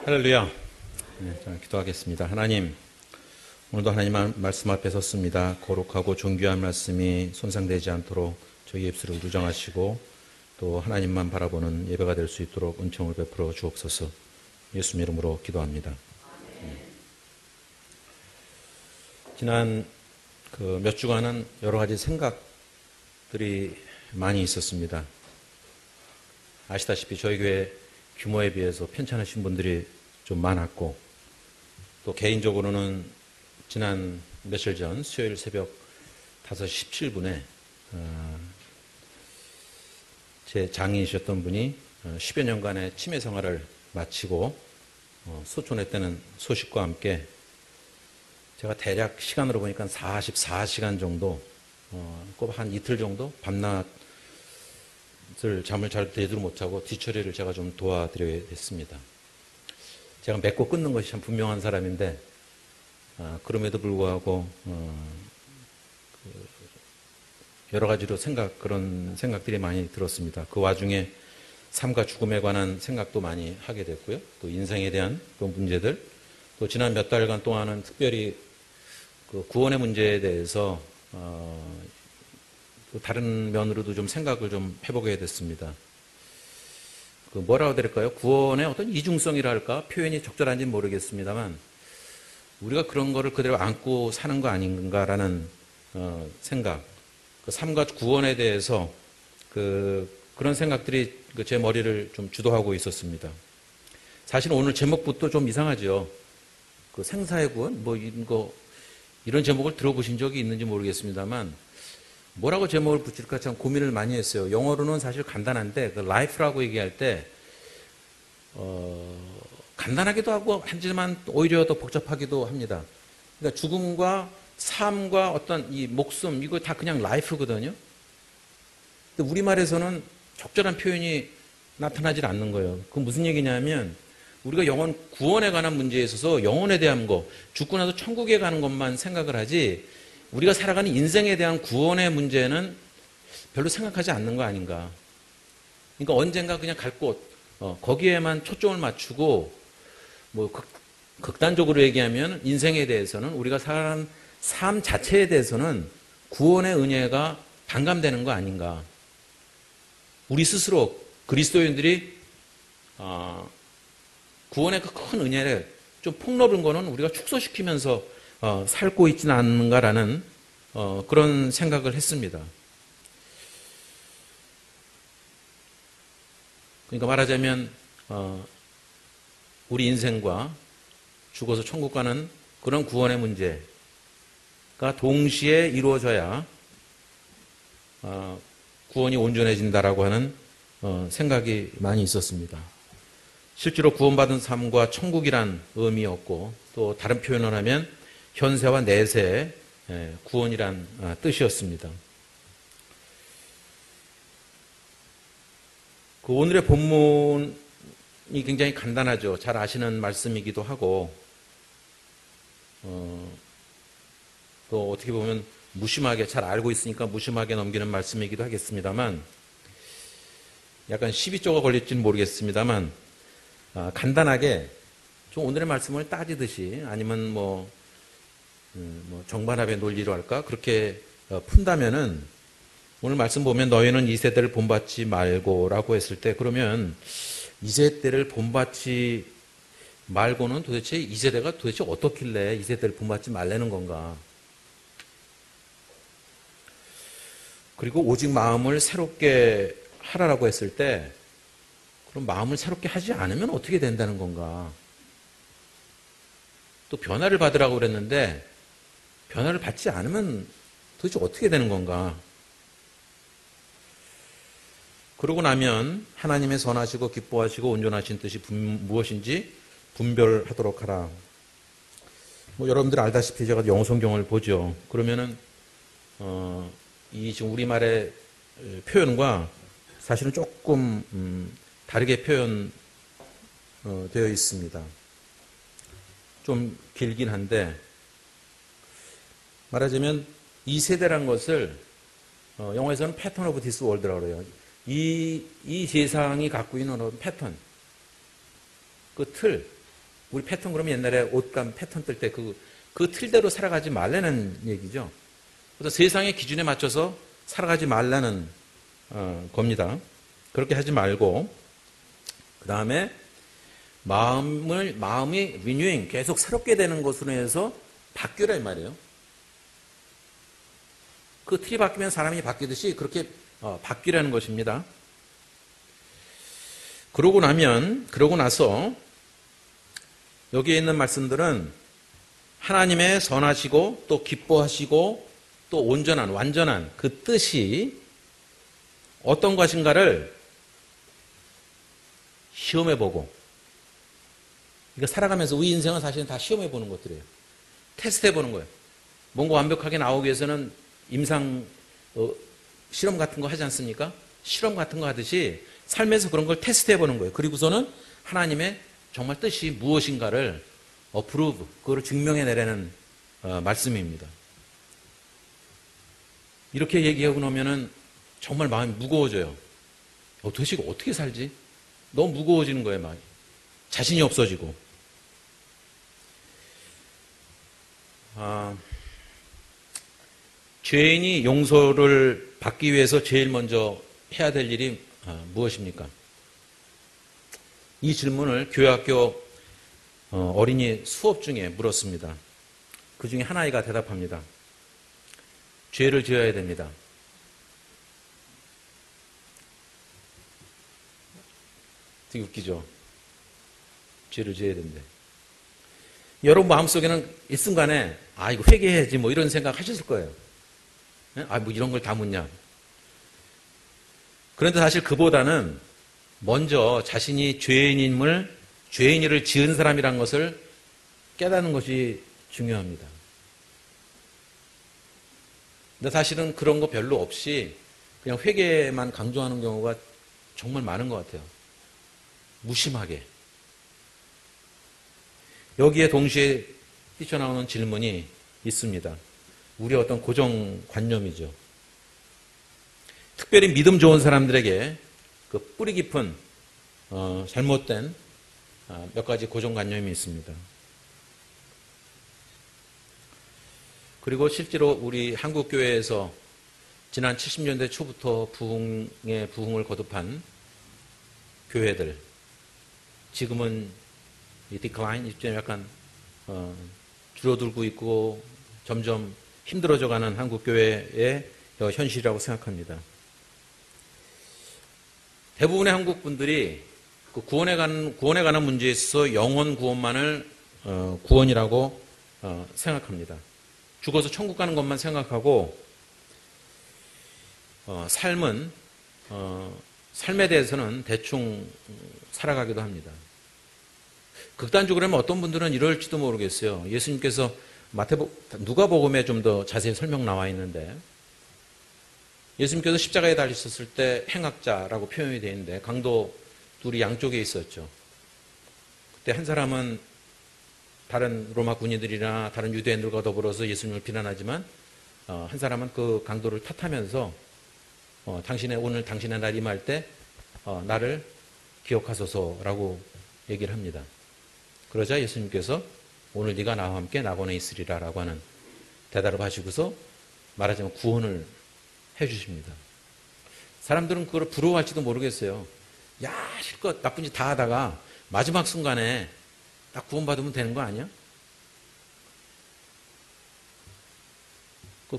할렐루야. 네, 자, 기도하겠습니다. 하나님, 오늘도 하나님 말씀 앞에 섰습니다. 거룩하고 존귀한 말씀이 손상되지 않도록 저희 입술을 누정하시고 또 하나님만 바라보는 예배가 될 수 있도록 은총을 베풀어 주옵소서. 예수님 이름으로 기도합니다. 지난 몇 주간은 여러 가지 생각들이 많이 있었습니다. 아시다시피 저희 교회 규모에 비해서 편찮으신 분들이 좀 많았고, 또 개인적으로는 지난 며칠 전 수요일 새벽 5시 17분에 제 장인이셨던 분이 10여 년간의 치매 생활을 마치고 소천했다는 소식과 함께 제가 대략 시간으로 보니까 44시간 정도, 꼭 한 이틀 정도 밤낮을 잠을 잘 제대로 못하고 뒤처리를 제가 좀 도와드려야 했습니다. 제가 맺고 끊는 것이 참 분명한 사람인데, 그럼에도 불구하고 여러 가지로 그런 생각들이 많이 들었습니다. 그 와중에 삶과 죽음에 관한 생각도 많이 하게 됐고요. 또 인생에 대한 또 문제들, 또 지난 몇 달간 동안은 특별히 그 구원의 문제에 대해서 또 다른 면으로도 좀 생각을 좀 해보게 됐습니다. 뭐라고 드릴까요? 구원의 어떤 이중성이랄까? 표현이 적절한지는 모르겠습니다만, 우리가 그런 거를 그대로 안고 사는 거 아닌가라는 생각, 삶과 구원에 대해서 그런 생각들이 제 머리를 좀 주도하고 있었습니다. 사실 오늘 제목부터 좀 이상하죠. 생사의 구원? 이런 제목을 들어보신 적이 있는지 모르겠습니다만, 뭐라고 제목을 붙일까 참 고민을 많이 했어요. 영어로는 사실 간단한데, life라고 얘기할 때, 간단하기도 하고, 하지만 오히려 더 복잡하기도 합니다. 그러니까 죽음과 삶과 어떤 이 목숨, 이거 다 그냥 life거든요. 근데 우리말에서는 적절한 표현이 나타나질 않는 거예요. 그건 무슨 얘기냐면, 우리가 구원에 관한 문제에 있어서 영혼에 대한 거, 죽고 나서 천국에 가는 것만 생각을 하지, 우리가 살아가는 인생에 대한 구원의 문제는 별로 생각하지 않는 거 아닌가. 그러니까 언젠가 그냥 갈 곳, 거기에만 초점을 맞추고, 극단적으로 얘기하면 인생에 대해서는, 우리가 살아가는 삶 자체에 대해서는 구원의 은혜가 반감되는 거 아닌가. 우리 스스로 그리스도인들이 구원의 그 큰 은혜를 좀 폭넓은 거는 우리가 축소시키면서 살고 있지는 않는가라는 그런 생각을 했습니다. 그러니까 말하자면 우리 인생과 죽어서 천국 가는 그런 구원의 문제가 동시에 이루어져야 구원이 온전해진다라고 하는 생각이 많이 있었습니다. 실제로 구원받은 삶과 천국이란 의미였고, 또 다른 표현을 하면 현세와 내세의 구원이란 뜻이었습니다. 오늘의 본문이 굉장히 간단하죠. 잘 아시는 말씀이기도 하고, 또 어떻게 보면 무심하게, 잘 알고 있으니까 무심하게 넘기는 말씀이기도 하겠습니다만, 약간 시비조가 걸릴지는 모르겠습니다만, 간단하게 좀 오늘의 말씀을 따지듯이, 아니면 정반합의 논리로 할까? 그렇게 푼다면은, 오늘 말씀 보면 너희는 이 세대를 본받지 말고라고 했을 때, 그러면 이 세대를 본받지 말고는 도대체 이 세대가 도대체 어떻길래 이 세대를 본받지 말라는 건가? 그리고 오직 마음을 새롭게 하라라고 했을 때, 그럼 마음을 새롭게 하지 않으면 어떻게 된다는 건가? 또 변화를 받으라고 그랬는데, 변화를 받지 않으면 도대체 어떻게 되는 건가? 그러고 나면 하나님의 선하시고 기뻐하시고 온전하신 뜻이 무엇인지 분별하도록 하라. 여러분들 알다시피 제가 영어 성경을 보죠. 그러면은 이 지금 우리말의 표현과 사실은 조금 다르게 표현되어 있습니다. 좀 길긴 한데, 말하자면 이 세대란 것을 영어에서는 패턴 오브 디스 월드라고 그래요. 이 세상이 갖고 있는 어떤 패턴, 그 틀, 우리 패턴 그러면 옛날에 옷감 패턴 뜰 때 그 틀대로 살아가지 말라는 얘기죠. 그래서 세상의 기준에 맞춰서 살아가지 말라는 겁니다. 그렇게 하지 말고 그 다음에 마음이 리뉴잉 계속 새롭게 되는 것으로 해서 바뀌라 이 말이에요. 그 틀이 바뀌면 사람이 바뀌듯이 그렇게 바뀌라는 것입니다. 그러고 나서 여기에 있는 말씀들은 하나님의 선하시고 또 기뻐하시고 또 온전한 완전한 그 뜻이 어떤 것인가를 시험해보고, 그러니까 살아가면서 우리 인생은 사실은 다 시험해보는 것들이에요. 테스트해보는 거예요. 뭔가 완벽하게 나오기 위해서는 임상 실험 같은 거 하지 않습니까? 실험 같은 거 하듯이 삶에서 그런 걸 테스트해보는 거예요. 그리고서는 하나님의 정말 뜻이 무엇인가를 프루브, 그걸 증명해내라는 말씀입니다. 이렇게 얘기하고 나면은 정말 마음이 무거워져요. 도대체 이거 어떻게 살지? 너무 무거워지는 거예요, 마음이. 자신이 없어지고. 죄인이 용서를 받기 위해서 제일 먼저 해야 될 일이 무엇입니까? 이 질문을 교회학교 어린이 수업 중에 물었습니다. 그 중에 한 아이가 대답합니다. 죄를 지어야 됩니다. 되게 웃기죠? 죄를 지어야 된대. 여러분 마음속에는 일순간에 이거 회개해야지 뭐 이런 생각 하셨을 거예요. 뭐 이런 걸 다 묻냐. 그런데 사실 그보다는 먼저 자신이 죄인을 지은 사람이란 것을 깨닫는 것이 중요합니다. 근데 사실은 그런 거 별로 없이 그냥 회개만 강조하는 경우가 정말 많은 것 같아요. 무심하게. 여기에 동시에 뛰쳐나오는 질문이 있습니다. 우리의 어떤 고정관념이죠. 특별히 믿음 좋은 사람들에게 그 뿌리 깊은 잘못된 몇 가지 고정관념이 있습니다. 그리고 실제로 우리 한국교회에서 지난 70년대 초부터 부흥을 거듭한 교회들, 지금은 이 디클라인, 약간 줄어들고 있고 점점 힘들어져가는 한국교회의 현실이라고 생각합니다. 대부분의 한국 분들이 그 구원에 관한 문제에 있어서 영혼 구원만을 구원이라고 생각합니다. 죽어서 천국 가는 것만 생각하고 삶에 대해서는 대충 살아가기도 합니다. 극단적으로 하면 어떤 분들은 이럴지도 모르겠어요. 예수님께서 누가복음에 좀 더 자세히 설명 나와 있는데 예수님께서 십자가에 달리셨을 때 행악자라고 표현이 되어 있는데 강도 둘이 양쪽에 있었죠. 그때 한 사람은 다른 로마 군인들이나 다른 유대인들과 더불어서 예수님을 비난하지만 한 사람은 그 강도를 탓하면서 오늘 당신의 날 임할 때 나를 기억하소서라고 얘기를 합니다. 그러자 예수님께서 오늘 네가 나와 함께 낙원에 있으리라 라고 하는 대답을 하시고서 말하자면 구원을 해주십니다. 사람들은 그걸 부러워할지도 모르겠어요. 야, 실컷 나쁜 짓 다 하다가 마지막 순간에 딱 구원받으면 되는 거 아니야?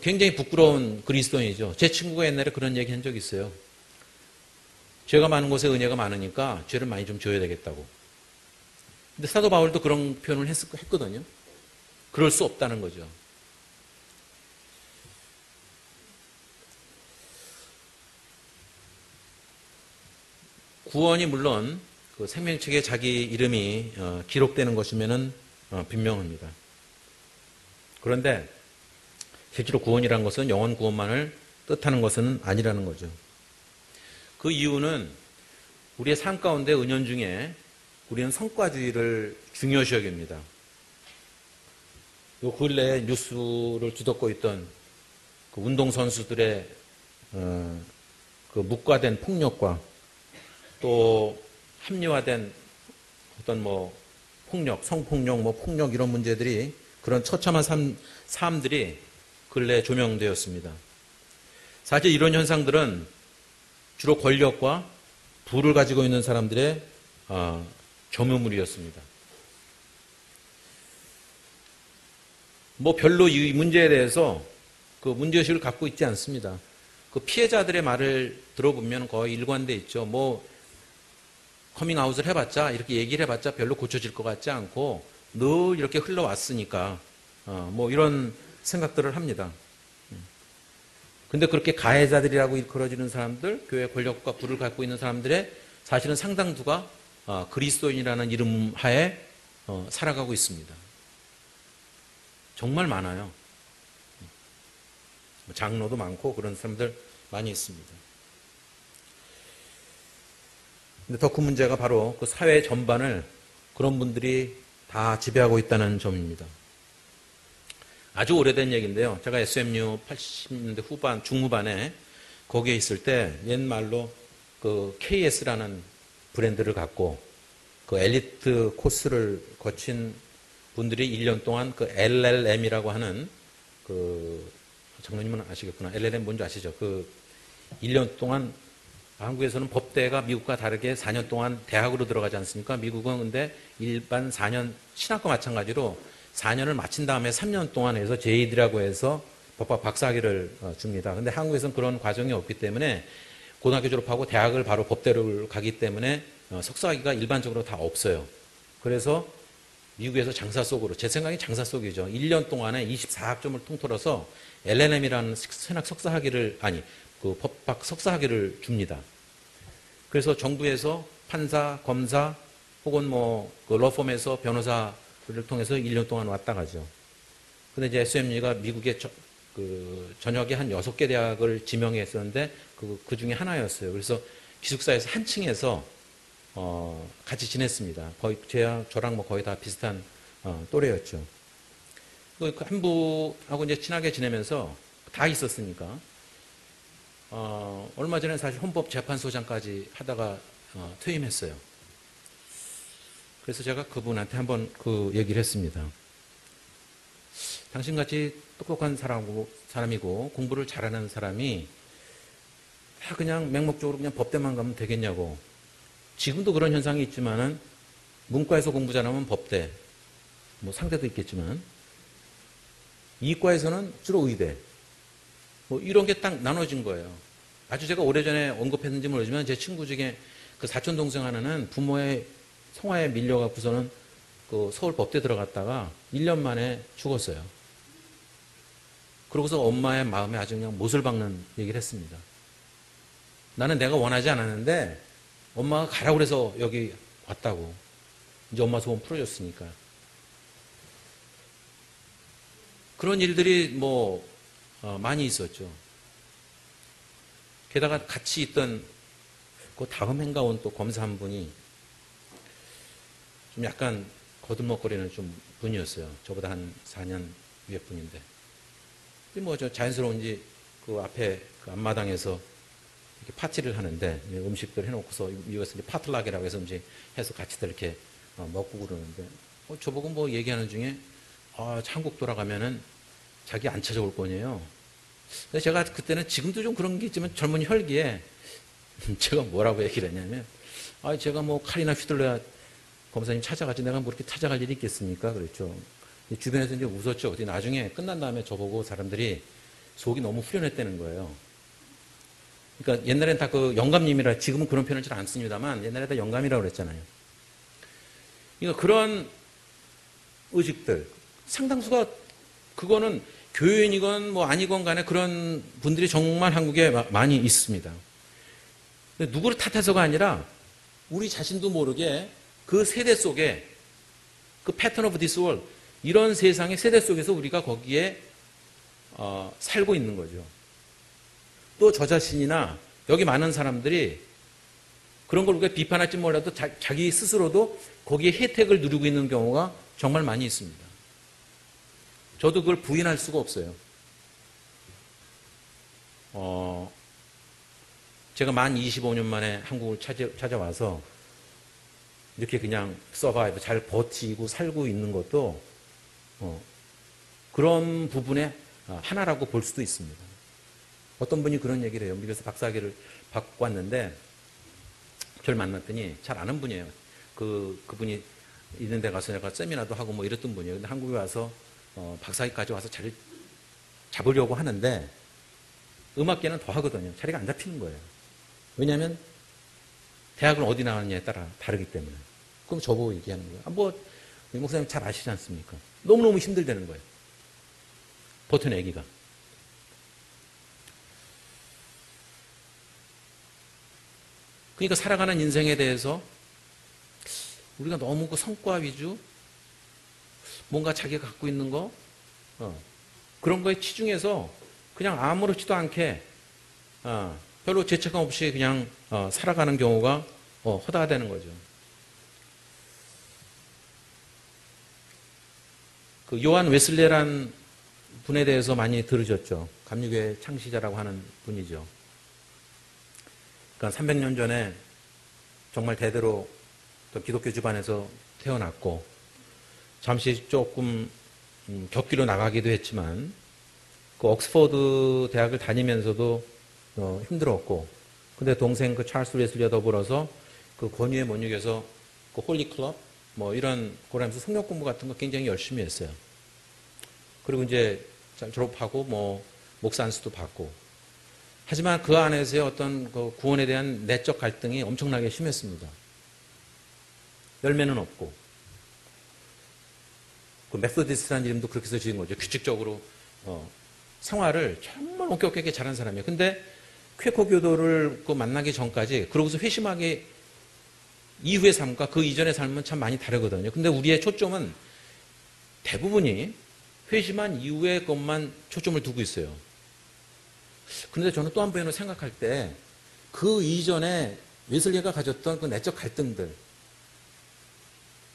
굉장히 부끄러운 그리스도인이죠. 제 친구가 옛날에 그런 얘기 한 적이 있어요. 죄가 많은 곳에 은혜가 많으니까 죄를 많이 좀 져야 되겠다고. 근데 사도 바울도 그런 표현을 했거든요. 그럴 수 없다는 거죠. 구원이 물론 그 생명책에 자기 이름이 기록되는 것이면은 분명합니다. 그런데 실제로 구원이라는 것은 영원 구원만을 뜻하는 것은 아니라는 거죠. 그 이유는 우리의 삶 가운데 은연중에 우리는 성과주의를 중요시 여깁니다. 요 근래에 뉴스를 뒤덮고 있던 그 운동선수들의 그 묵과된 폭력과 또 합리화된 어떤 폭력, 성폭력, 뭐 폭력 이런 문제들이 그런 처참한 삶들이 근래 조명되었습니다. 사실 이런 현상들은 주로 권력과 부를 가지고 있는 사람들의 점유물이었습니다. 뭐 별로 이 문제에 대해서 그 문제의식을 갖고 있지 않습니다. 그 피해자들의 말을 들어보면 거의 일관돼 있죠. 뭐 커밍아웃을 해봤자 이렇게 얘기를 해봤자 별로 고쳐질 것 같지 않고 늘 이렇게 흘러왔으니까 뭐 이런 생각들을 합니다. 근데 그렇게 가해자들이라고 일컬어지는 사람들, 교회 권력과 부를 갖고 있는 사람들의 사실은 상당수가 그리스도인이라는 이름 하에 살아가고 있습니다. 정말 많아요. 장로도 많고 그런 사람들 많이 있습니다. 근데 더 큰 문제가 바로 그 사회 전반을 그런 분들이 다 지배하고 있다는 점입니다. 아주 오래된 얘기인데요. 제가 SMU 80년대 후반, 중후반에 거기에 있을 때 옛말로 그 KS라는 브랜드를 갖고 그 엘리트 코스를 거친 분들이 1년 동안 그 LLM이라고 하는 그 장로님은 아시겠구나. LLM 뭔지 아시죠? 그 1년 동안 한국에서는 법대가 미국과 다르게 4년 동안 대학으로 들어가지 않습니까? 미국은 근데 일반 4년 신학과 마찬가지로 4년을 마친 다음에 3년 동안 해서 JD라고 해서 법학 박사학위를 줍니다. 근데 한국에서는 그런 과정이 없기 때문에 고등학교 졸업하고 대학을 바로 법대를 가기 때문에 석사학위가 일반적으로 다 없어요. 그래서 미국에서 장사 속으로, 제 생각엔 장사 속이죠. 1년 동안에 24학점을 통틀어서 LLM이라는 신학 석사학위를, 그 법학 석사학위를 줍니다. 그래서 정부에서 판사, 검사, 혹은 뭐, 그 러펌에서 변호사를 통해서 1년 동안 왔다 가죠. 근데 이제 SMU가 미국의 전역에 한 6개 대학을 지명했었는데, 그 중에 하나였어요. 그래서 기숙사에서 한 층에서, 같이 지냈습니다. 거의, 저랑 뭐 거의 다 비슷한, 또래였죠. 그 한부하고 이제 친하게 지내면서 다 있었으니까, 얼마 전에 사실 헌법재판소장까지 하다가 퇴임했어요. 그래서 제가 그분한테 한번 그 얘기를 했습니다. 당신같이 똑똑한 사람이고 공부를 잘하는 사람이 다 그냥 맹목적으로 그냥 법대만 가면 되겠냐고. 지금도 그런 현상이 있지만은 문과에서 공부 잘하면 법대, 뭐 상대도 있겠지만 이과에서는 주로 의대, 뭐 이런 게 딱 나눠진 거예요. 아주 제가 오래전에 언급했는지 모르지만 제 친구 중에 그 사촌 동생 하나는 부모의 성화에 밀려갖고서는 그 서울 법대 들어갔다가 1년 만에 죽었어요. 그러고서 엄마의 마음에 아주 그냥 못을 박는 얘기를 했습니다. 나는 내가 원하지 않았는데 엄마가 가라고 그래서 여기 왔다고. 이제 엄마 소원 풀어줬으니까. 그런 일들이 뭐 많이 있었죠. 게다가 같이 있던 그 다음 해인가 온 또 검사 한 분이 좀 약간 거들먹거리는 좀 분이었어요. 저보다 한 4년 위에 분인데. 뭐 저 자연스러운지 그 앞에 그 앞마당에서 이렇게 파티를 하는데 음식들 해놓고서 이것을 이제 파틀락이라고 해서 이제 해서 같이들 이렇게 먹고 그러는데 저보고 뭐 얘기하는 중에 한국 돌아가면은 자기 안 찾아올 거네요. 근데 제가 그때는 지금도 좀 그런 게 있지만 젊은 혈기에 제가 뭐라고 얘기를 했냐면 제가 뭐 칼이나 휘둘러야 검사님 찾아가지 내가 뭐 이렇게 찾아갈 일이 있겠습니까? 그랬죠. 주변에서 이제 웃었죠. 나중에 끝난 다음에 저보고 사람들이 속이 너무 후련했다는 거예요. 그러니까 옛날엔 다 그 영감님이라, 지금은 그런 표현을 잘 안 씁니다만 옛날에 다 영감이라고 그랬잖아요. 그러니까 그런 의식들, 상당수가 그거는 교인이건 뭐 아니건 간에 그런 분들이 정말 한국에 많이 있습니다. 근데 누구를 탓해서가 아니라 우리 자신도 모르게 그 세대 속에 그 패턴 오브 디스 월 이런 세상의 세대 속에서 우리가 거기에 살고 있는 거죠. 또 저 자신이나 여기 많은 사람들이 그런 걸 우리가 비판할지 몰라도 자기 스스로도 거기에 혜택을 누리고 있는 경우가 정말 많이 있습니다. 저도 그걸 부인할 수가 없어요. 제가 만 25년 만에 한국을 찾아와서 이렇게 그냥 서바이브 잘 버티고 살고 있는 것도 그런 부분의 하나라고 볼 수도 있습니다. 어떤 분이 그런 얘기를 해요. 미국에서 박사학위를 받고 왔는데 저를 만났더니 잘 아는 분이에요. 그분이 있는 데 가서 내가 세미나도 하고 뭐 이랬던 분이에요. 근데 한국에 와서 박사학위까지 와서 자리를 잡으려고 하는데 음악계는 더 하거든요. 자리가 안 잡히는 거예요. 왜냐하면 대학을 어디 나왔느냐에 따라 다르기 때문에. 그럼 저보고 얘기하는 거예요. 이 목사님 잘 아시지 않습니까? 너무너무 힘들다는 거예요. 버텨내기가. 그러니까 살아가는 인생에 대해서 우리가 너무 그 성과 위주, 뭔가 자기가 갖고 있는 거, 그런 거에 치중해서 그냥 아무렇지도 않게, 별로 죄책감 없이 그냥 살아가는 경우가 허다하다는 거죠. 그 요한 웨슬레란 분에 대해서 많이 들으셨죠. 감리교회 창시자라고 하는 분이죠. 그러니까 300년 전에 정말 대대로 기독교 집안에서 태어났고 잠시 조금 격기로 나가기도 했지만 그 옥스퍼드 대학을 다니면서도 힘들었고 근데 동생 그 찰스 웨슬리와 더불어서 그 권위에 못 이겨서 그 홀리 클럽 뭐 이런 거라면서 성경 공부 같은 거 굉장히 열심히 했어요. 그리고 이제 졸업하고 뭐 목사 안수도 받고 하지만 그 안에서의 어떤 그 구원에 대한 내적 갈등이 엄청나게 심했습니다. 열매는 없고 그 메소디스트라는 이름도 그렇게 해서 지은 거죠. 규칙적으로 생활을 정말 엄격하게 잘한 사람이에요. 근데 퀘커 교도를 그 만나기 전까지 그러고서 회심하기 이후의 삶과 그 이전의 삶은 참 많이 다르거든요. 근데 우리의 초점은 대부분이 회심한 이후의 것만 초점을 두고 있어요. 그런데 저는 또 한 번으로 생각할 때 그 이전에 웨슬리가 가졌던 그 내적 갈등들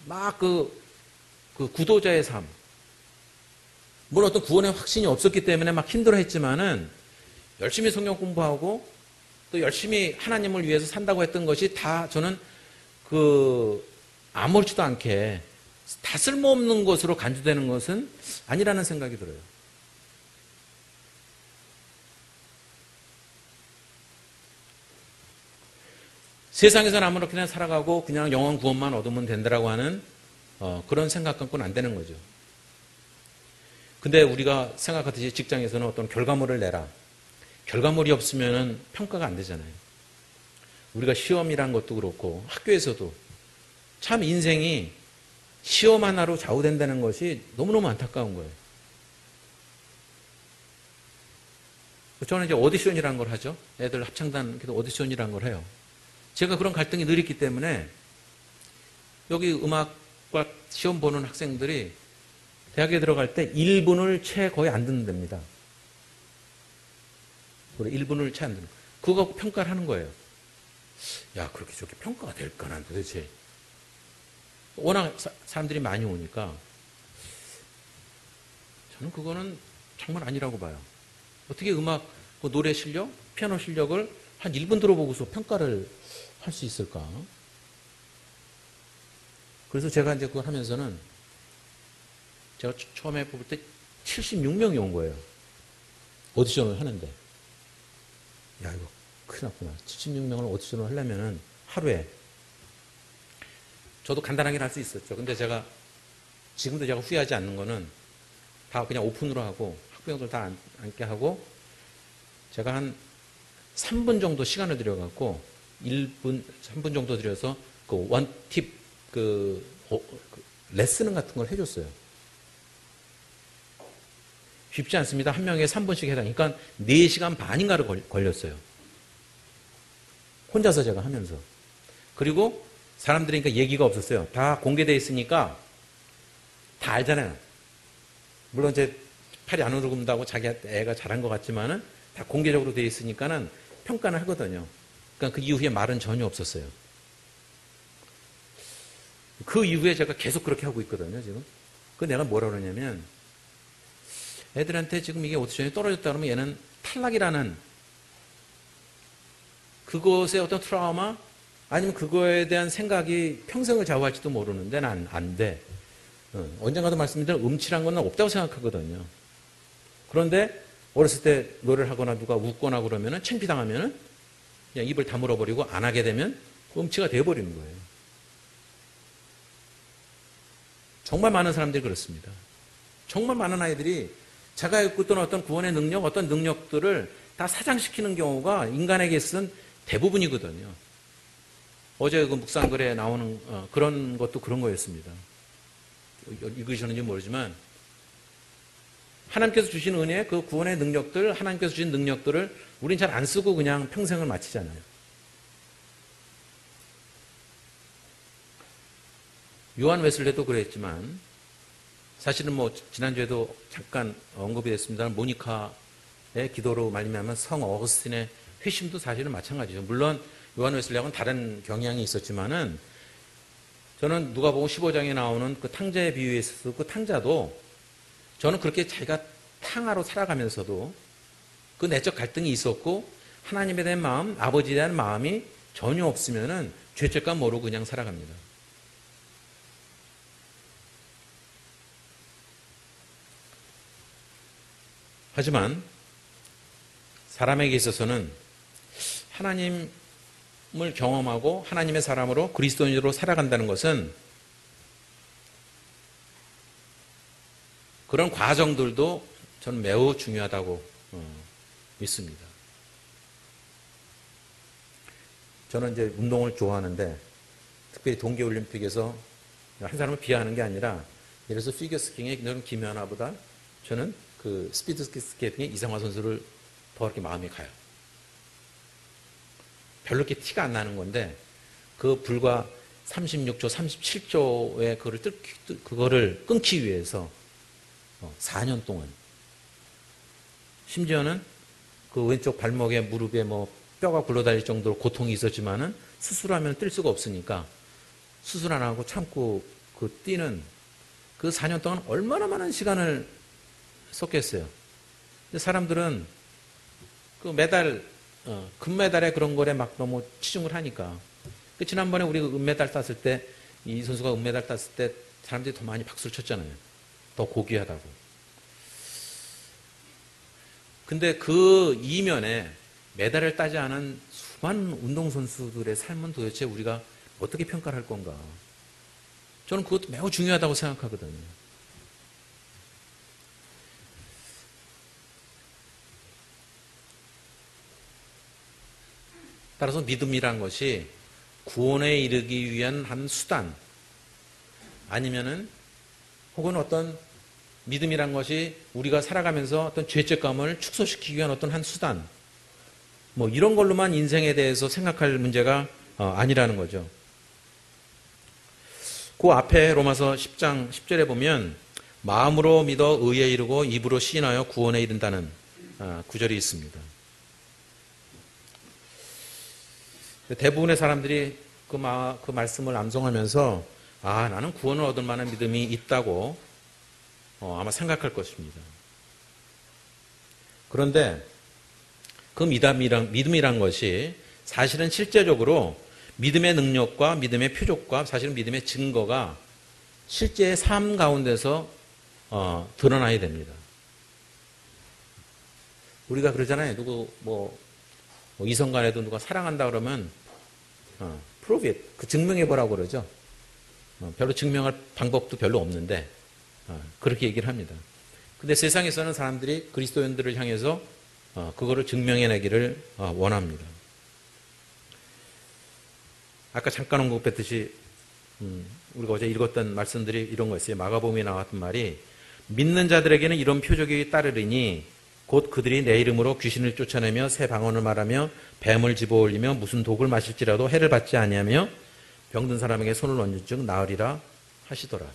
막 그 구도자의 삶 물론 어떤 구원의 확신이 없었기 때문에 막 힘들어 했지만은 열심히 성경 공부하고 또 열심히 하나님을 위해서 산다고 했던 것이 다 저는 아무렇지도 않게 다 쓸모없는 것으로 간주되는 것은 아니라는 생각이 들어요. 세상에서는 아무렇게나 살아가고 그냥 영원 구원만 얻으면 된다라고 하는 그런 생각 갖고는 안 되는 거죠. 근데 우리가 생각하듯이 직장에서는 어떤 결과물을 내라. 결과물이 없으면 평가가 안 되잖아요. 우리가 시험이란 것도 그렇고 학교에서도 참 인생이 시험 하나로 좌우된다는 것이 너무너무 안타까운 거예요. 저는 이제 오디션이라는 걸 하죠. 애들 합창단 오디션이라는 걸 해요. 제가 그런 갈등이 늘 있기 때문에 여기 음악과 시험 보는 학생들이 대학에 들어갈 때 1분을 채 거의 안 듣는답니다. 1분을 채 안 듣는. 그거 갖고 평가를 하는 거예요. 야, 그렇게 저렇게 평가가 될까, 난 도대체. 워낙 사람들이 많이 오니까 저는 그거는 정말 아니라고 봐요. 어떻게 음악, 노래 실력, 피아노 실력을 한 1분 들어보고서 평가를 할 수 있을까? 그래서 제가 이제 그걸 하면서는 제가 처음에 뽑을 때 76명이 온 거예요. 오디션을 하는데. 야, 이거 큰일 났구나. 76명을 오디션을 하려면은 하루에. 저도 간단하게 할 수 있었죠. 근데 지금도 제가 후회하지 않는 거는 다 그냥 오픈으로 하고 학부형들 다 앉게 하고 제가 한 3분 정도 시간을 들여갖고 3분 정도 들여서 그 원팁 레슨 같은 걸 해줬어요. 쉽지 않습니다. 한 명에 3분씩 해다니까 4시간 반인가를 걸렸어요. 혼자서 제가 하면서. 그리고 사람들이 그러니까 얘기가 없었어요. 다 공개되어 있으니까 다 알잖아요. 물론 이제 팔이 안 오르근다고 자기 애가 잘한 것 같지만은 다 공개적으로 되어 있으니까는 평가는 하거든요. 그러니까 그 이후에 말은 전혀 없었어요. 그 이후에 제가 계속 그렇게 하고 있거든요, 지금. 그 내가 뭐라 그러냐면 애들한테 지금 이게 오디션이 떨어졌다 그러면 얘는 탈락이라는 그것의 어떤 트라우마 아니면 그거에 대한 생각이 평생을 좌우할지도 모르는데 난 안 돼. 언젠가도 말씀드린 음치란 건 없다고 생각하거든요. 그런데 어렸을 때 노래를 하거나 누가 웃거나 그러면은 창피당하면은 그냥 입을 다물어버리고 안 하게 되면 음치가 되어버리는 거예요. 정말 많은 사람들이 그렇습니다. 정말 많은 아이들이 자가 갖고 있던 어떤 구원의 능력, 어떤 능력들을 다 사장시키는 경우가 인간에게 있어서는 대부분이거든요. 어제 그 묵상글에 나오는 그런 것도 그런 거였습니다. 읽으셨는지 모르지만 하나님께서 주신 은혜, 그 구원의 능력들, 하나님께서 주신 능력들을 우린 잘 안 쓰고 그냥 평생을 마치잖아요. 요한 웨슬레도 그랬지만 사실은 뭐 지난주에도 잠깐 언급이 됐습니다만 모니카의 기도로 말미암아 성 어거스틴의 회심도 사실은 마찬가지죠. 물론 요한 웨슬레하고는 다른 경향이 있었지만은 저는 누가복음 15장에 나오는 그 탕자의 비유에 있어서 그 탕자도 저는 그렇게 자기가 탕하로 살아가면서도 그 내적 갈등이 있었고 하나님에 대한 마음, 아버지에 대한 마음이 전혀 없으면은 죄책감 모르고 그냥 살아갑니다. 하지만 사람에게 있어서는 하나님을 경험하고 하나님의 사람으로 그리스도인으로 살아간다는 것은 그런 과정들도 저는 매우 중요하다고 믿습니다. 저는 이제 운동을 좋아하는데 특별히 동계올림픽에서 한 사람을 비하하는 게 아니라 예를 들어서 피겨스케이팅의 김연아보다 저는 그 스피드 스케이팅의 이상화 선수를 더 이렇게 마음이 가요. 별로 이렇게 티가 안 나는 건데 그 불과 36초, 37초의 그거를 끊기 위해서 4년 동안 심지어는 그 왼쪽 발목에 무릎에 뭐 뼈가 굴러다닐 정도로 고통이 있었지만은 수술하면 뛸 수가 없으니까 수술 안 하고 참고 그 뛰는 그 4년 동안 얼마나 많은 시간을 썼겠어요. 근데 사람들은 그 메달, 금메달에 그런 거에 막 너무 치중을 하니까. 그 지난번에 우리가 은메달 땄을 때, 이 선수가 은메달 땄을 때 사람들이 더 많이 박수를 쳤잖아요. 더 고귀하다고. 근데 그 이면에 메달을 따지 않은 수많은 운동선수들의 삶은 도대체 우리가 어떻게 평가를 할 건가. 저는 그것도 매우 중요하다고 생각하거든요. 따라서 믿음이란 것이 구원에 이르기 위한 한 수단 아니면은 혹은 어떤 믿음이란 것이 우리가 살아가면서 어떤 죄책감을 축소시키기 위한 어떤 한 수단 뭐 이런 걸로만 인생에 대해서 생각할 문제가 아니라는 거죠. 그 앞에 로마서 10장 10절에 보면 마음으로 믿어 의에 이르고 입으로 시인하여 구원에 이른다는 구절이 있습니다. 대부분의 사람들이 그 말씀을 암송하면서 나는 구원을 얻을 만한 믿음이 있다고 아마 생각할 것입니다. 그런데 그 믿음이란 것이 사실은 실제적으로 믿음의 능력과 믿음의 표적과 사실은 믿음의 증거가 실제의 삶 가운데서 드러나야 됩니다. 우리가 그러잖아요. 누구 이성간에도 누가 사랑한다 그러면 prove it. 그 증명해보라고 그러죠. 별로 증명할 방법도 별로 없는데 그렇게 얘기를 합니다. 근데 세상에서는 사람들이 그리스도인들을 향해서 그거를 증명해내기를 원합니다. 아까 잠깐 언급했듯이 우리가 어제 읽었던 말씀들이 이런 거였어요. 마가복음에 나왔던 말이 믿는 자들에게는 이런 표적이 따르리니 곧 그들이 내 이름으로 귀신을 쫓아내며 새 방언을 말하며 뱀을 집어올리며 무슨 독을 마실지라도 해를 받지 아니하며 병든 사람에게 손을 얹은 즉 나으리라 하시더라.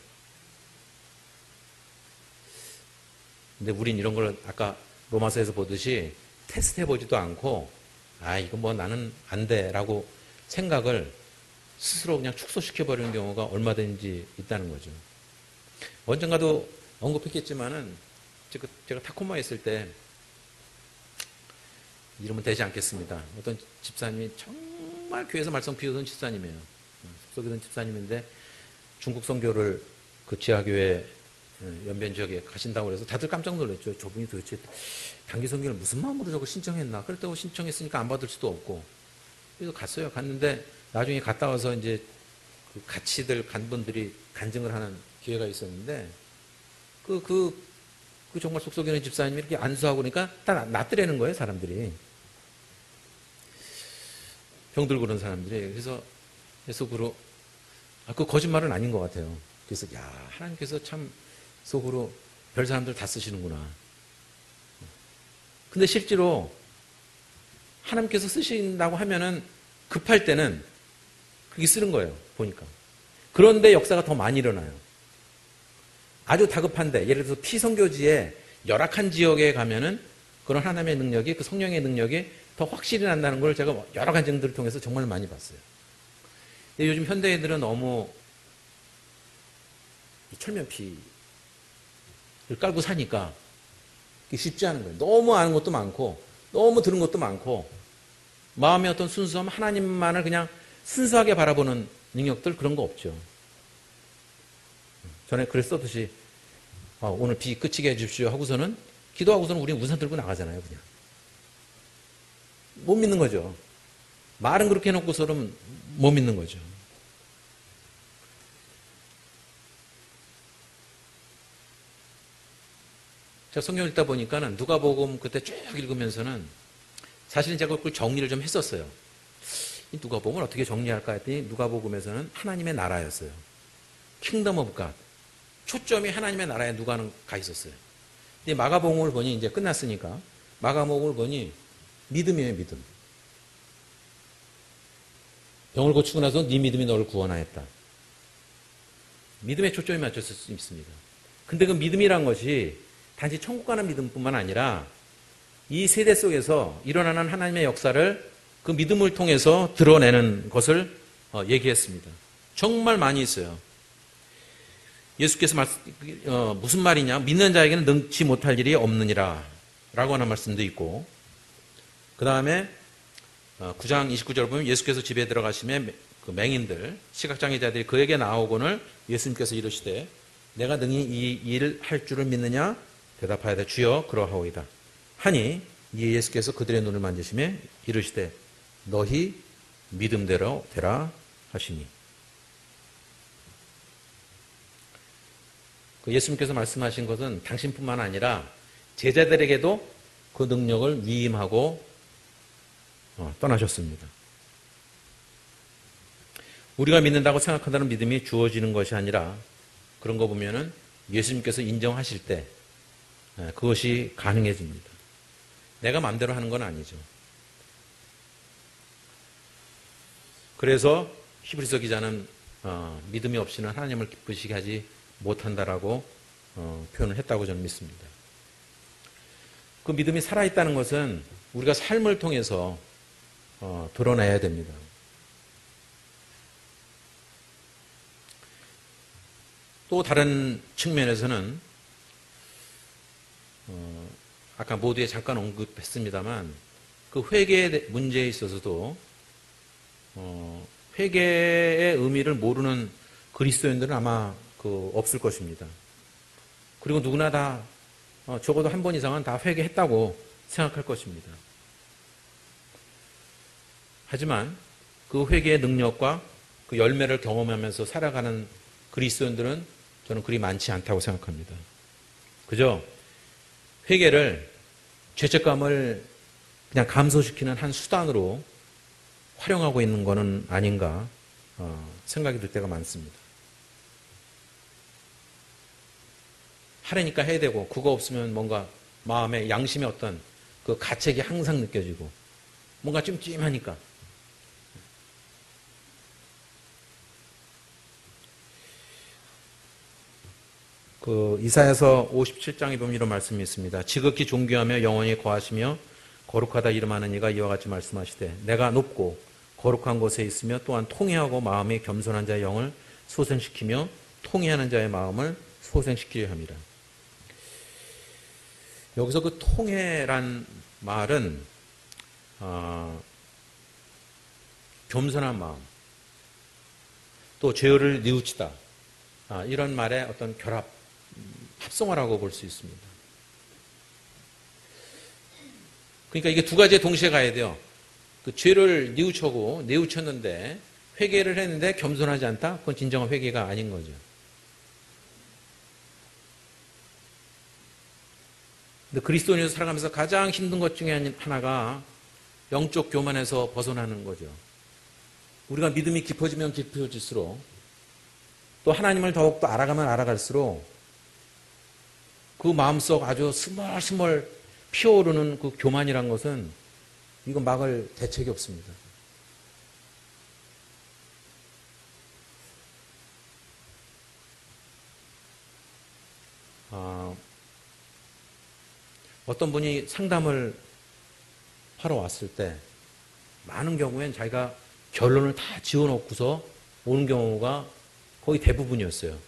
근데 우린 이런 걸 아까 로마서에서 보듯이 테스트해보지도 않고 이거 뭐 나는 안 돼라고 생각을 스스로 그냥 축소시켜버리는 경우가 얼마든지 있다는 거죠. 언젠가도 언급했겠지만은 제가 타코마에 있을 때 이름은 되지 않겠습니다. 어떤 집사님이 정말 교회에서 말씀 비우던 집사님이에요. 속속이던 집사님인데 중국 선교를 그 지하교회 연변 지역에 가신다고 그래서 다들 깜짝 놀랐죠. 저분이 도대체 단기 선교를 무슨 마음으로 저거 신청했나. 그랬다고 신청했으니까 안 받을 수도 없고. 그래서 갔어요. 갔는데 나중에 갔다 와서 이제 그 같이들 간 분들이 간증을 하는 기회가 있었는데 그 정말 속속이는 집사님이 이렇게 안수하고 그러니까 다 낫더라는 거예요, 사람들이. 병들고 그런 사람들이. 그래서 속으로, 그 거짓말은 아닌 것 같아요. 그래서, 야, 하나님께서 참 속으로 별 사람들 다 쓰시는구나. 근데 실제로 하나님께서 쓰신다고 하면은 급할 때는 그게 쓰는 거예요, 보니까. 그런데 역사가 더 많이 일어나요. 아주 다급한데, 예를 들어서 피선교지에 열악한 지역에 가면은 그런 하나님의 능력이, 그 성령의 능력이 더 확실히 난다는 걸 제가 여러 간증들을 통해서 정말 많이 봤어요. 근데 요즘 현대인들은 너무 이 철면피를 깔고 사니까 그게 쉽지 않은 거예요. 너무 아는 것도 많고, 너무 들은 것도 많고, 마음의 어떤 순수함, 하나님만을 그냥 순수하게 바라보는 능력들, 그런 거 없죠. 전에 글 썼듯이 오늘 비 그치게 해주십시오 하고서는 기도하고서는 우리는 우산 들고 나가잖아요. 그냥 못 믿는 거죠. 말은 그렇게 해놓고서는 못 믿는 거죠. 제가 성경 읽다 보니까는 누가복음 그때 쭉 읽으면서는 사실은 제가 그걸 정리를 좀 했었어요. 이 누가복음을 어떻게 정리할까 했더니 누가복음에서는 하나님의 나라였어요. 킹덤 오브 갓. 초점이 하나님의 나라에 누가는 가 있었어요. 근데 마가복음을 보니 이제 끝났으니까 마가복음을 보니 믿음이에요, 믿음. 병을 고치고 나서 네 믿음이 너를 구원하였다. 믿음에 초점이 맞춰서 있습니다. 근데 그 믿음이란 것이 단지 천국 가는 믿음뿐만 아니라 이 세대 속에서 일어나는 하나님의 역사를 그 믿음을 통해서 드러내는 것을 얘기했습니다. 정말 많이 있어요. 예수께서 무슨 말이냐? 믿는 자에게는 능치 못할 일이 없느니라 라고 하는 말씀도 있고, 그 다음에 9장 29절 보면 예수께서 집에 들어가시면 그 맹인들, 시각장애자들이 그에게 나오거늘 예수님께서 이르시되 내가 능히 이 일 할 줄을 믿느냐? 대답하여야 주여 그러하오이다 하니 이에 예수께서 그들의 눈을 만지시며 이르시되 너희 믿음대로 되라 하시니. 예수님께서 말씀하신 것은 당신뿐만 아니라 제자들에게도 그 능력을 위임하고 떠나셨습니다. 우리가 믿는다고 생각한다는 믿음이 주어지는 것이 아니라 그런 거 보면은 예수님께서 인정하실 때 그것이 가능해집니다. 내가 마음대로 하는 건 아니죠. 그래서 히브리서 기자는 믿음이 없이는 하나님을 기쁘시게 하지 못한다라고 표현을 했다고 저는 믿습니다. 그 믿음이 살아있다는 것은 우리가 삶을 통해서 드러내야 됩니다. 또 다른 측면에서는 아까 모두에 잠깐 언급했습니다만 그 회개의 문제에 있어서도 회개의 의미를 모르는 그리스도인들은 아마 없을 것입니다. 그리고 누구나 다 적어도 한 번 이상은 다 회개했다고 생각할 것입니다. 하지만 그 회개의 능력과 그 열매를 경험하면서 살아가는 그리스도인들은 저는 그리 많지 않다고 생각합니다. 그저 회개를 죄책감을 그냥 감소시키는 한 수단으로 활용하고 있는 것은 아닌가 생각이 들 때가 많습니다. 하려니까 해야 되고 그거 없으면 뭔가 마음의 양심의 어떤 그 가책이 항상 느껴지고 뭔가 찜찜하니까. 이사야서 57장에 보면 이런 말씀이 있습니다. 지극히 존귀하며 영원히 거하시며 거룩하다 이름하는 이가 이와 같이 말씀하시되 내가 높고 거룩한 곳에 있으며 또한 통회하고 마음이 겸손한 자의 영을 소생시키며 통회하는 자의 마음을 소생시키려 합니다. 여기서 그 통회란 말은 겸손한 마음, 또 죄를 뉘우치다. 이런 말의 어떤 결합, 합성어라고 볼 수 있습니다. 그러니까 이게 두 가지에 동시에 가야 돼요. 그 죄를 뉘우쳤는데 회개를 했는데 겸손하지 않다? 그건 진정한 회개가 아닌 거죠. 근데 그리스도인으로 살아가면서 가장 힘든 것 중에 하나가 영적 교만에서 벗어나는 거죠. 우리가 믿음이 깊어지면 깊어질수록 또 하나님을 더욱더 알아가면 알아갈수록 그 마음속 아주 스멀스멀 피어오르는 그 교만이란 것은 이거 막을 대책이 없습니다. 어떤 분이 상담을 하러 왔을 때 많은 경우엔 자기가 결론을 다 지어놓고서 오는 경우가 거의 대부분이었어요.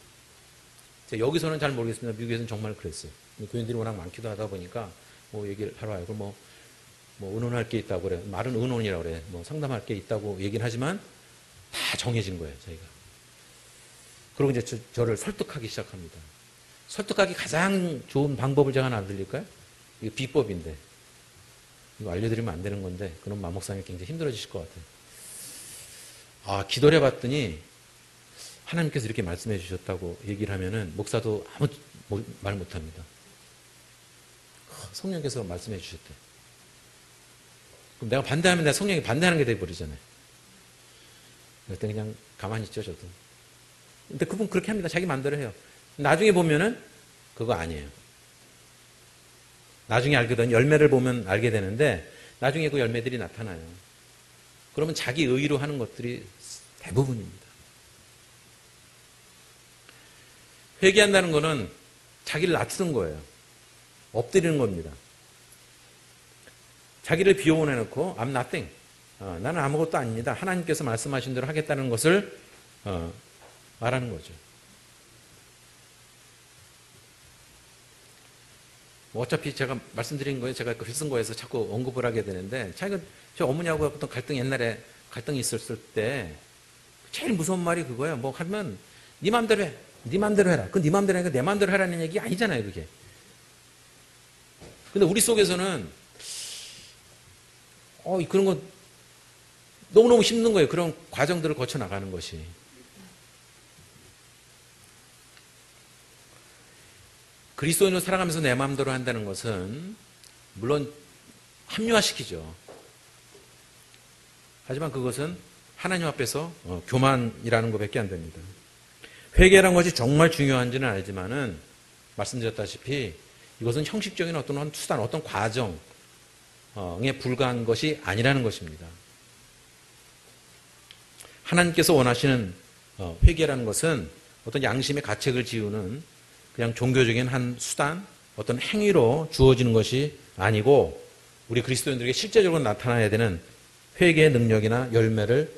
여기서는 잘 모르겠습니다. 미국에서는 정말 그랬어요. 교인들이 워낙 많기도 하다 보니까 뭐 얘기를 하러 와요. 뭐 의논할 게 있다고 그래. 말은 의논이라고 그래. 뭐 상담할 게 있다고 얘기는 하지만 다 정해진 거예요, 자기가. 그리고 이제 저를 설득하기 시작합니다. 설득하기 가장 좋은 방법을 제가 하나 알려드릴까요? 이거 비법인데. 이거 알려드리면 안 되는 건데, 그럼 마목사님이 굉장히 힘들어지실 것 같아요. 기도를 해봤더니, 하나님께서 이렇게 말씀해 주셨다고 얘기를 하면은, 목사도 아무 말 못 합니다. 성령께서 말씀해 주셨대. 그럼 내가 반대하면 내가 성령이 반대하는 게 돼버리잖아요. 그랬더니 그냥 가만히 있죠, 저도. 근데 그분 그렇게 합니다. 자기 마음대로 해요. 나중에 보면은, 그거 아니에요. 나중에 알게 되면 열매를 보면 알게 되는데 나중에 그 열매들이 나타나요. 그러면 자기 의의로 하는 것들이 대부분입니다. 회개한다는 것은 자기를 낮추는 거예요. 엎드리는 겁니다. 자기를 비워내놓고 I'm nothing. 나는 아무것도 아닙니다. 하나님께서 말씀하신 대로 하겠다는 것을 말하는 거죠. 어차피 제가 말씀드린 거에 제가 글 쓴 거에서 자꾸 언급을 하게 되는데 자기가 저 어머니하고 어떤 옛날에 갈등이 있었을 때 제일 무서운 말이 그거예요. 뭐 하면 네 맘대로 해. 네 맘대로 해라. 그 네 맘대로 하니까 내 맘대로 하라는 얘기 아니잖아요, 그게. 근데 우리 속에서는 그런 거 너무너무 힘든 거예요. 그런 과정들을 거쳐 나가는 것이. 그리스도인으로 살아가면서 내 마음대로 한다는 것은 물론 합리화시키죠. 하지만 그것은 하나님 앞에서 교만이라는 것밖에 안 됩니다. 회개라는 것이 정말 중요한지는 알지만은 말씀드렸다시피 이것은 형식적인 어떤 수단, 어떤 과정에 불과한 것이 아니라는 것입니다. 하나님께서 원하시는 회개라는 것은 어떤 양심의 가책을 지우는 그냥 종교적인 한 수단, 어떤 행위로 주어지는 것이 아니고 우리 그리스도인들에게 실제적으로 나타나야 되는 회개의 능력이나 열매를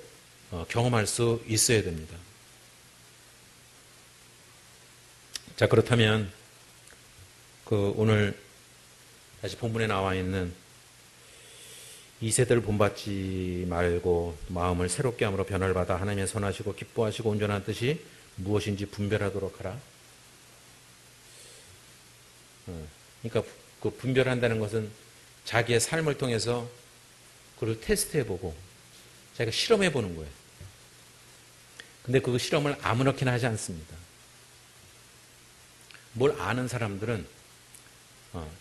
경험할 수 있어야 됩니다. 자, 그렇다면 오늘 다시 본문에 나와 있는 이 세대를 본받지 말고 마음을 새롭게 함으로 변화를 받아 하나님의 선하시고 기뻐하시고 온전한 뜻이 무엇인지 분별하도록 하라. 그러니까 그 분별한다는 것은 자기의 삶을 통해서 그걸 테스트해보고 자기가 실험해보는 거예요. 근데 그 실험을 아무렇게나 하지 않습니다. 뭘 아는 사람들은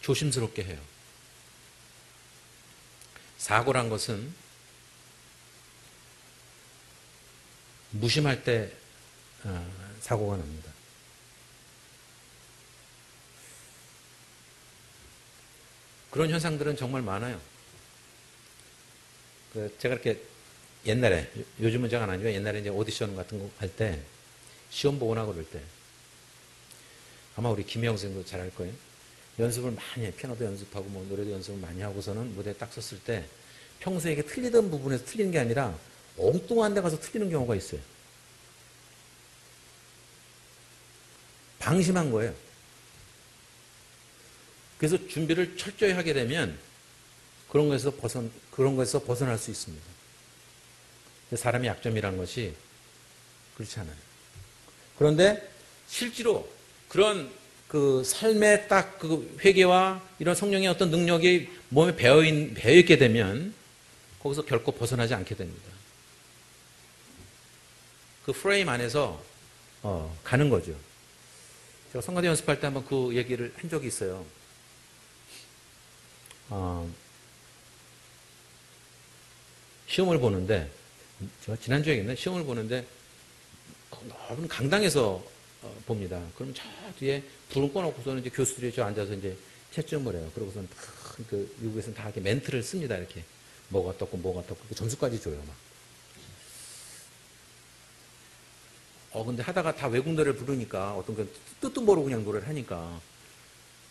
조심스럽게 해요. 사고란 것은 무심할 때 사고가 납니다. 그런 현상들은 정말 많아요. 제가 이렇게 옛날에, 요즘은 제가 안 하지만 옛날에 이제 오디션 같은 거 할 때, 시험 보고 나고 그럴 때, 아마 우리 김혜영 선생님도 잘 알 거예요. 연습을 많이 해. 피아노도 연습하고 뭐 노래도 연습을 많이 하고서는 무대에 딱 섰을 때, 평소에 이게 틀리던 부분에서 틀리는 게 아니라 엉뚱한 데 가서 틀리는 경우가 있어요. 방심한 거예요. 그래서 준비를 철저히 하게 되면 그런 것에서 벗어날 수 있습니다. 사람의 약점이라는 것이 그렇지 않아요. 그런데 실제로 그런 그 삶의 딱 그 회개와 이런 성령의 어떤 능력이 몸에 배어 있게 되면 거기서 결코 벗어나지 않게 됩니다. 그 프레임 안에서 가는 거죠. 제가 성가대 연습할 때 한번 그 얘기를 한 적이 있어요. 시험을 보는데, 제가 지난주에 얘기했나? 시험을 보는데, 너무 강당에서 봅니다. 그럼 저 뒤에 불을 꺼놓고서는 이제 교수들이 저 앉아서 이제 채점을 해요. 그러고서는 그 미국에서는 다 이렇게 멘트를 씁니다. 이렇게. 뭐가 떴고, 뭐가 떴고, 점수까지 줘요. 막. 근데 하다가 다 외국 노래를 부르니까 어떤 그 뜻도 모르고 그냥 노래를 하니까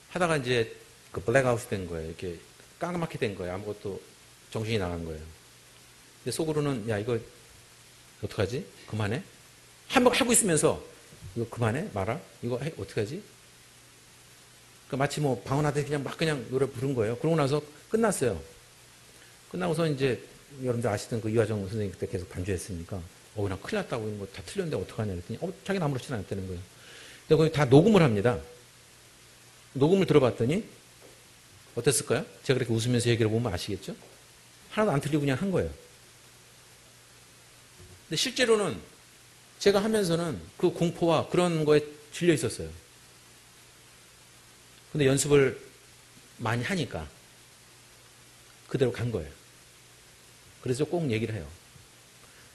하다가 이제 그 블랙아웃이 된 거예요. 이렇게 까맣게 된 거예요. 아무것도 정신이 나간 거예요. 근데 속으로는 야, 이거 어떡하지? 그만해? 하고 있으면서 이거 그만해? 말아? 이거 어떡하지? 그러니까 마치 뭐 방언하듯이 그냥 막 그냥 노래 부른 거예요. 그러고 나서 끝났어요. 끝나고서 이제 여러분들 아시던 그 이화정 선생님 그때 계속 반주했으니까 나 큰일 났다고 이거 다 틀렸는데 어떡하냐 그랬더니 자기는 아무렇지는 않았다는 거예요. 근데 거기 다 녹음을 합니다. 녹음을 들어봤더니 어땠을까요? 제가 그렇게 웃으면서 얘기를 보면 아시겠죠? 하나도 안 틀리고 그냥 한 거예요. 근데 실제로는 제가 하면서는 그 공포와 그런 거에 질려 있었어요. 근데 연습을 많이 하니까 그대로 간 거예요. 그래서 꼭 얘기를 해요.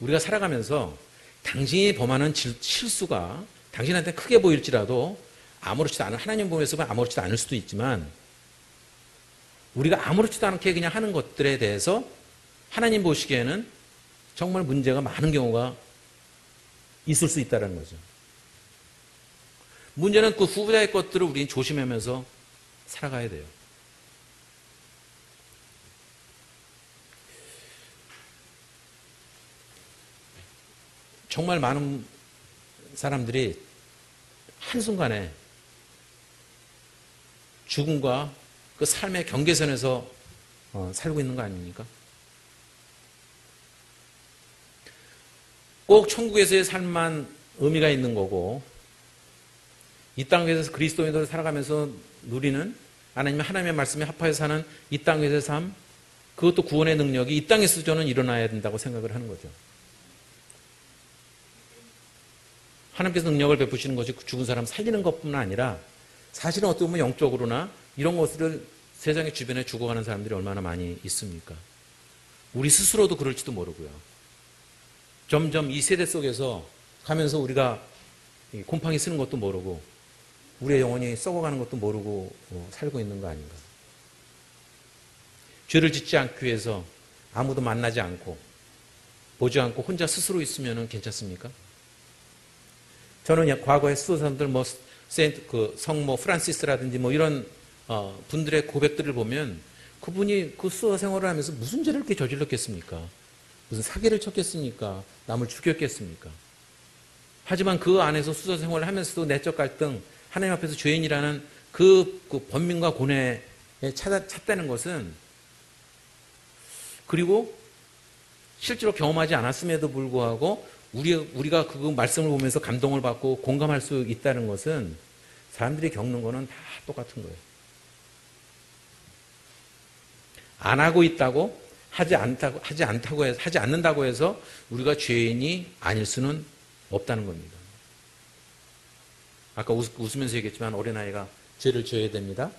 우리가 살아가면서 당신이 범하는 실수가 당신한테 크게 보일지라도 아무렇지도 않은, 하나님 보면서 아무렇지도 않을 수도 있지만 우리가 아무렇지도 않게 그냥 하는 것들에 대해서 하나님 보시기에는 정말 문제가 많은 경우가 있을 수 있다는 거죠. 문제는 그 후자의 것들을 우리는 조심하면서 살아가야 돼요. 정말 많은 사람들이 한순간에 죽음과 그 삶의 경계선에서 살고 있는 거 아닙니까? 꼭 천국에서의 삶만 의미가 있는 거고 이 땅에서 그리스도인으로 살아가면서 누리는 하나님의 말씀에 합하여서 사는 이 땅에서의 삶, 그것도 구원의 능력이 이 땅에서 저는 일어나야 된다고 생각을 하는 거죠. 하나님께서 능력을 베푸시는 것이 죽은 사람 살리는 것뿐만 아니라 사실은 어떻게 보면 영적으로나 이런 것을 세상의 주변에 죽어가는 사람들이 얼마나 많이 있습니까? 우리 스스로도 그럴지도 모르고요. 점점 이 세대 속에서 가면서 우리가 곰팡이 쓰는 것도 모르고 우리의 영혼이 썩어가는 것도 모르고 살고 있는 거 아닌가. 죄를 짓지 않기 위해서 아무도 만나지 않고 보지 않고 혼자 스스로 있으면 괜찮습니까? 저는 과거의 수도사람들 성모 프란시스라든지 이런 분들의 고백들을 보면 그분이 그 수도 생활을 하면서 무슨 죄를 이렇게 저질렀겠습니까? 무슨 사기를 쳤겠습니까? 남을 죽였겠습니까? 하지만 그 안에서 수도 생활을 하면서도 내적 갈등, 하나님 앞에서 죄인이라는 그 번민과 고뇌에 찼다는 것은, 그리고 실제로 경험하지 않았음에도 불구하고 우리가 그 말씀을 보면서 감동을 받고 공감할 수 있다는 것은 사람들이 겪는 거는 다 똑같은 거예요. 안 하고 있다고 하지 않는다고 해서 우리가 죄인이 아닐 수는 없다는 겁니다. 아까 웃으면서 얘기했지만 어린아이가 죄를 지어야 됩니다.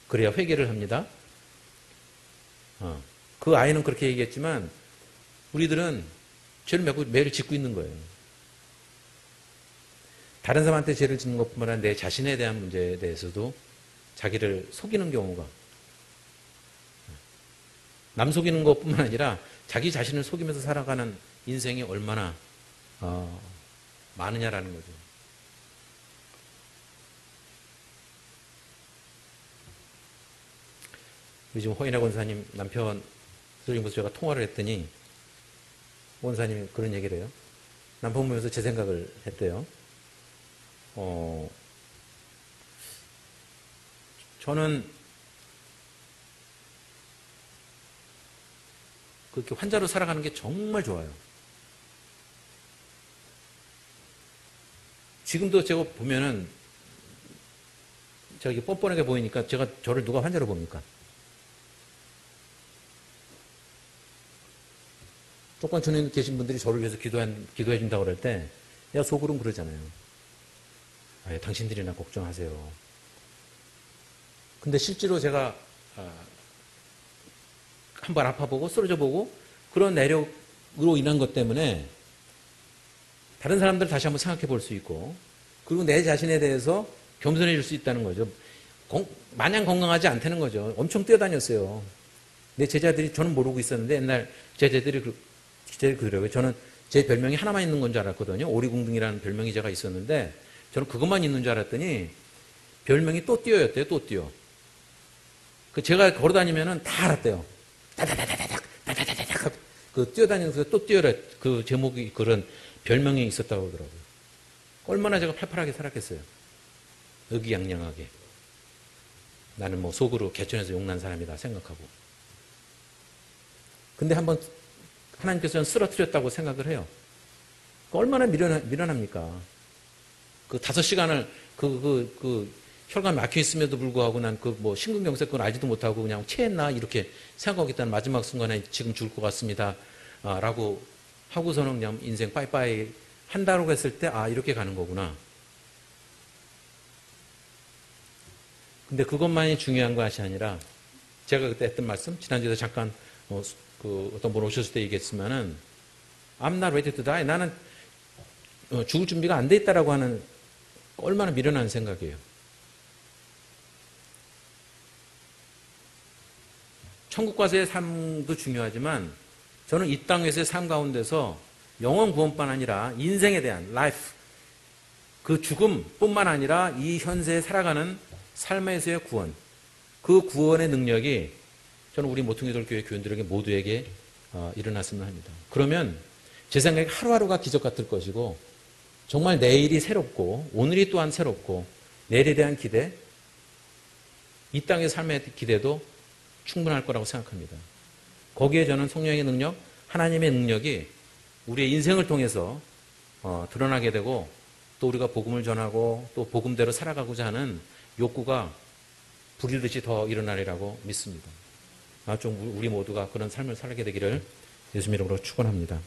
그래야 회개를 합니다. 그 아이는 그렇게 얘기했지만 우리들은 죄를 매일 짓고 있는 거예요. 다른 사람한테 죄를 짓는 것뿐만 아니라 내 자신에 대한 문제에 대해서도 자기를 속이는 경우가, 남 속이는 것뿐만 아니라 자기 자신을 속이면서 살아가는 인생이 얼마나 많으냐라는 거죠. 요즘 호인아 권사님 남편 소중부서 제가 통화를 했더니 원사님이 그런 얘기를 해요. 남편 보면서 제 생각을 했대요. 저는 그렇게 환자로 살아가는 게 정말 좋아요. 지금도 제가 보면은 제가 이렇게 뻔뻔하게 보이니까 저를 누가 환자로 봅니까? 쪽방촌에 계신 분들이 저를 위해서 기도해 준다고 그럴 때, 야, 속으로는 그러잖아요. 아, 당신들이나 걱정하세요. 근데 실제로 제가, 한번 아파보고 쓰러져 보고 그런 내력으로 인한 것 때문에 다른 사람들 다시 한번 생각해 볼 수 있고, 그리고 내 자신에 대해서 겸손해질 수 있다는 거죠. 마냥 건강하지 않다는 거죠. 엄청 뛰어다녔어요. 내 제자들이, 저는 모르고 있었는데 옛날 제자들이 그러더라고요. 저는 제 별명이 하나만 있는 건 줄 알았거든요. 오리궁둥이라는 별명이 제가 있었는데 저는 그것만 있는 줄 알았더니 별명이 또띠어였대요. 또띠어. 제가 걸어다니면은 다 알았대요. 다다다다닥 다다다다닥 뛰어다니면서 또띠어라, 그 제목이, 그런 별명이 있었다고 하더라고요. 얼마나 제가 팔팔하게 살았겠어요. 의기양양하게. 나는 뭐 속으로 개천에서 용난 사람이다 생각하고. 근데 한번 하나님께서는 쓰러뜨렸다고 생각을 해요. 얼마나 미련합니까? 5시간을 혈관 막혀 있음에도 불구하고 난 심근경색 그건 알지도 못하고 그냥 체했나 이렇게 생각하겠다는 마지막 순간에 지금 죽을 것 같습니다. 라고 하고서는 그냥 인생 빠이빠이 한다고 했을 때, 이렇게 가는 거구나. 근데 그것만이 중요한 것이 아니라, 제가 그때 했던 말씀, 지난주에도 잠깐 어떤 분 오셨을 때 얘기했지만은, I'm not ready to die. 나는 죽을 준비가 안 돼 있다라고 하는, 얼마나 미련한 생각이에요. 천국 가서의 삶도 중요하지만 저는 이 땅에서의 삶 가운데서 영원 구원뿐 아니라 인생에 대한 라이프, 그 죽음뿐만 아니라 이 현세에 살아가는 삶에서의 구원, 그 구원의 능력이 저는 우리 모퉁이돌 교회 교인들에게 모두에게 일어났으면 합니다. 그러면 제 생각에 하루하루가 기적 같을 것이고, 정말 내일이 새롭고 오늘이 또한 새롭고, 내일에 대한 기대, 이 땅의 삶의 기대도 충분할 거라고 생각합니다. 거기에 저는 성령의 능력, 하나님의 능력이 우리의 인생을 통해서 드러나게 되고, 또 우리가 복음을 전하고 또 복음대로 살아가고자 하는 욕구가 불이듯이 더 일어나리라고 믿습니다. 좀 우리 모두가 그런 삶을 살게 되기를 예수님 이름으로 축원합니다.